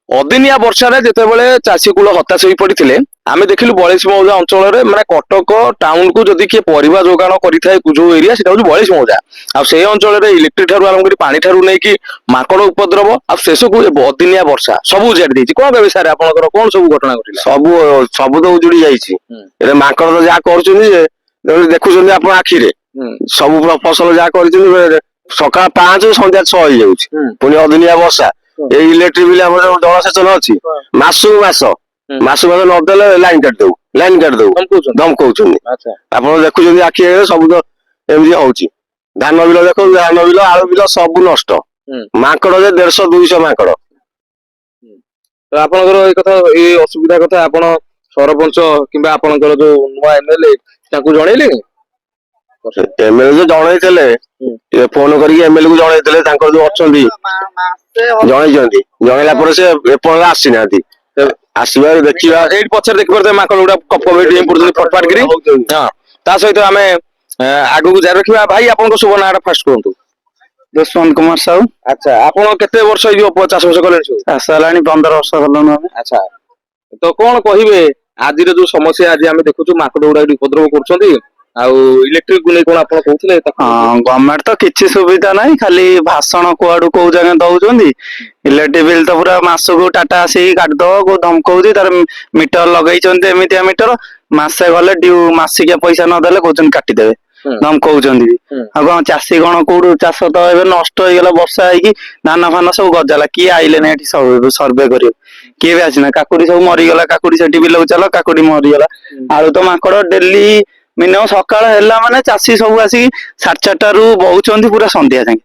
ଅଦିନିଆ ବର୍ଷାରେ ଯେତେବେଳେ ଚାଷୀ କୂଳ ହତାଶ ହୋଇ ପଡିଥିଲେ ଆମେ ଦେଖିଲୁ ବଳିଶ ମୌଜା ଅଞ୍ଚଳରେ ମାନେ କଟକ ଟାଉନ କୁ ଯଦି କିଏ ପରିବା ଯୋଗାଣ କରିଥାଏ ଯୋଉ ଏରିଆ ସେଟା ହଉଛି ବଳିଶ ମୌଜା। ଆଉ ସେଇ ଅଞ୍ଚଳରେ ଇଲେକ୍ଟ୍ରିକ ଠାରୁ ଆରମ୍ଭ କରି ପାଣି ଠାରୁ ନେଇକି ମାଙ୍କଡ ଉପଦ୍ରବ ଆଉ ଶେଷକୁ ଅଦିନିଆ ବର୍ଷା ସବୁ ଉଜାଡି ଦେଇଛି। କଣ ବ୍ୟବସାୟରେ ଆପଣଙ୍କର କଣ ସବୁ ଘଟଣା ଘଟିଲା? ସବୁ ସବୁ ତ ଉଜୁଡି ଯାଇଛି। ଏବେ ମାଙ୍କଡ ତ ଯାହା କରୁଛନ୍ତି ଯେ ଦେଖୁଛନ୍ତି ଆପଣ ଆଖିରେ ସବୁ ଫସଲ ଯାହା କରିଛନ୍ତି ସକାଳ 5 ସନ୍ଧ୍ୟା 6 ହେଇଯାଉଛି। ପୁଣି ଅଦିନିଆ ବର୍ଷା ଏଇ ଇଲେକ୍ଟ୍ରିକ ବିଲ୍ ଆମର ଜଳସେଚନ ଅଛି ମାସକୁ ମାସ ନଦେଲେ ଲାଇନ କାଟିଦବୁ ଧମକଉଛନ୍ତି। ଆପଣ ଦେଖୁଛନ୍ତି ଆଖି ଆଗରେ ସବୁ ତ ଏମିତି ହଉଛି। ଧାନ ବିଲ ଦେଖନ୍ତୁ, ଧାନ ବିଲ ଆଳୁ ବିଲ ସବୁ ନଷ୍ଟ। ମାଙ୍କଡ ଯେ 150 200 ମାଙ୍କଡ। ତ ଆପଣଙ୍କର ଏଇ କଥା ଏଇ ଅସୁବିଧା କଥା ଆପଣ ସରପଞ୍ଚ କିମ୍ବା ଆପଣଙ୍କର ଯୋଉ ନୂଆ ଏମଏଲଏ ତାଙ୍କୁ ଜଣେଇଲେଣି? ଏମଏଲଏ ଯୋଉ ଜଣେଇଥିଲେ ଫୋନ କରିକି ଏମଏଲଏ କୁ ଜଣେଇଥିଲେ, ତାଙ୍କର ଯୋଉ ଅଛନ୍ତି ଜଣେଇଛନ୍ତି। ଜଣେଇଲା ପରେ ସେ ଏପର୍ଯ୍ୟନ୍ତ ଆସିନାହାନ୍ତି। ଆସିବା ଦେଖିବା ଏଇଠି ପଛରେ ଦେଖିପାରୁଥିବେ ମାଙ୍କଡ ଗୁଡା କପ ଡେଇଁ ପଡୁଛନ୍ତି ଫଟଫାଟ କରି। ହଁ, ତା ସହିତ ଆମେ ଆଗକୁ ଜାରି ରଖିବା। ଭାଇ ଆପଣଙ୍କ ଶୁଭ ନାଁଟା ଫାଷ୍ଟ କୁହନ୍ତୁ। ଯଶବନ୍ତ କୁମାର ସାହୁ। ଆଚ୍ଛା, ଆପଣ କେତେ ବର୍ଷ ହେଇଯିବ ଚାଷ ବାସ କଲେଣି ସବୁ? ଚାଷ ହେଲାଣି 15 ବର୍ଷ କଲୁଣି ଆମେ। ଆଚ୍ଛା, ତ କଣ କହିବେ ଆଜିର ଯୋଉ ସମସ୍ୟା ଆଜି ଆମେ ଦେଖୁଛୁ ମାଙ୍କଡ ଗୁଡା ଉପଦ୍ରବ କରୁଛନ୍ତି ଆଉ ଇଲେକ୍ଟ୍ରିକ କୁ ନେଇ କଣ ଆପଣ କହୁଥିଲେ? ହଁ, ଗଭର୍ଣ୍ଣମେଣ୍ଟ ତ କିଛି ସୁବିଧା ନାହିଁ, ଖାଲି ଭାଷଣ କୁଆଡୁ କୋଉ ଜାଗା ଦଉଛନ୍ତି। ଇଲେକ୍ଟ୍ରିକ ବିଲ୍ ତ ପୁରା ମାସକୁ ଟାଟା ଆସିକି କାଟିଦବ, କୋଉ ଧମକଉଛି। ତାର ମିଟର ଲଗେଇଛନ୍ତି ଏମିତିଆ ମିଟର, ମାସେ ଗଲେ ମାସିକିଆ ପଇସା ନଦେଲେ କହୁଛନ୍ତି କାଟିଦେବେ, ଧମକଉଛନ୍ତି। ଆଉ କଣ ଚାଷୀ କଣ କୋଉଠୁ ଚାଷ ତ ଏବେ ନଷ୍ଟ ହେଇଗଲା ବର୍ଷା ହେଇକି, ଧାନ ଫାନ ସବୁ ଗଜାଲା। କିଏ ଆଇଲେନି ଏଠି ସର୍ଭେ କରିବାକୁ, କିଏ ବି ଆସିନା। କାକୁଡି ସବୁ ମରିଗଲା, କାକୁଡି ସେଠି ବିଲକୁ ଚାଲ କାକୁଡି ମରିଗଲା। ଆଳୁ ତ ମାଙ୍କଡ ଡେଲି ମିନିମମ ସକାଳ ହେଲା ମାନେ ଚାଷୀ ସବୁ ଆସିକି 4:30ରୁ ବହୁଛନ୍ତି ପୁରା ସନ୍ଧ୍ୟା ଯାଏ।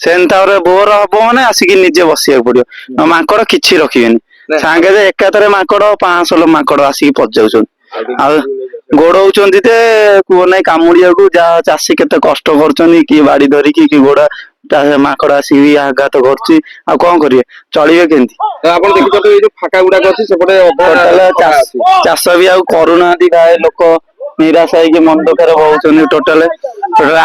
ସେମିତି ତାପରେ ଭୋର ହବ ମାନେ ଆସିକି ନିଜେ ବସିବାକୁ ପଡିବ। ମାଙ୍କଡ କିଛି ରଖିବେନି, ସାଙ୍ଗେ ଏକାଥରେ ମାଙ୍କଡ 500 ମାଙ୍କଡ ଆସିକି ପଶିଯାଉଛନ୍ତି। ଆଉ ଗୋଡଉଛନ୍ତି ଯେ କୁହ ନାହିଁ, କାମୁଡିବାକୁ ଯାହା ଚାଷୀ କେତେ କଷ୍ଟ କରୁଛନ୍ତି। କିଏ ବାଡି ଧରିକି କି ଗୋଡା ମାଙ୍କଡ ଆସିକି ଆଘାତ କରୁଛି। ଆଉ କଣ କରିବେ, ଚଳିବେ କେମିତି? ଆପଣ ଦେଖିଛନ୍ତି ଏଇ ଯୋଉ ଫାଙ୍କା ଗୁଡାକ ଅଛି ସେପଟେ ଚାଷ ବି ଆଉ କରୁନାହାନ୍ତି। ଗାଏ ଲୋକ ନିରାଶ ହେଇକି ମନ ଦୁଃଖରେ ବହୁଛନ୍ତି। ଟୋଟାଲ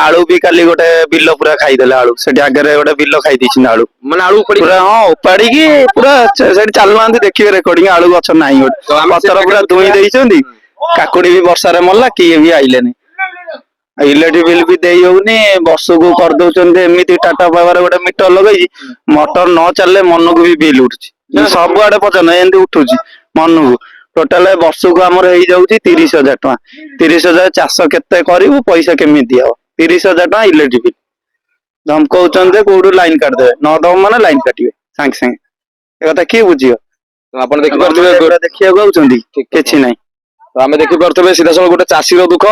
ଆଳୁ ବି କାଲି ଗୋଟେ ବିଲ ପୁରା ଖାଇଦେଲା। ଆଳୁ ସେଠି ଆଗରେ ଗୋଟେ ବିଲ ଖାଇ ଦେଇଛନ୍ତି ଆଳୁ, ମାନେ ଆଳୁ ପୁରା। ହଁ, ଉପାଡିକି ପୁରା ସେଠି ଚାଲୁନାହାନ୍ତି ଦେଖିବେ ରେକର୍ଡିଂ। ଆଳୁ ଗଛ ନାହିଁ, ଗୋଟେ ପତର ପୁରା ଦୁଇଁ ଦେଇଛନ୍ତି। କାକୁଡି ବି ବର୍ଷାରେ ମଲା, କିଏ ବି ଆଇଲେନି। ଇଲେକ୍ଟ୍ରିକ ବିଲ୍ ବି ଦେଇ ହଉନି, ବର୍ଷକୁ କରିଦଉଛନ୍ତି ଏମିତି। ଟାଟା ପାୱାର ଗୋଟେ ମିଟର ଲଗେଇଛି, ମଟର ନ ଚାଲିଲେ ମନକୁ ବି ବିଲ୍ ଉଠୁଛି। ସବୁଆଡେ ପଚାରୁନ ଏମିତି ଉଠୁଛି ମନକୁ। ଟୋଟାଲ ବର୍ଷକୁ ଆମର ହେଇଯାଉଛି 30,000 ଟଙ୍କା। 30,000 ଚାଷ କେତେ କରିବୁ, ପଇସା କେମିତି ହବ? 30,000 ଟଙ୍କା ଇଲେକ୍ଟ୍ରିକ ବିଲ୍। ଧମକଉଛନ୍ତି ଯେ କୋଉଠୁ ଲାଇନ କାଟିଦେବେ, ନ ଦବ ମାନେ ଲାଇନ କାଟିବେ ସାଙ୍ଗେ ସାଙ୍ଗେ। ଏ କଥା କିଏ ବୁଝିବ? ଆପଣ ଦେଖିପାରୁଥିବେ ଦେଖିବାକୁ ଆଉଛନ୍ତି କିଛି ନାହିଁ। ଆମେ ଦେଖିପାରୁଥିବେ ସିଧାସଳଖ ଗୋଟେ ଚାଷୀର ଦୁଃଖ।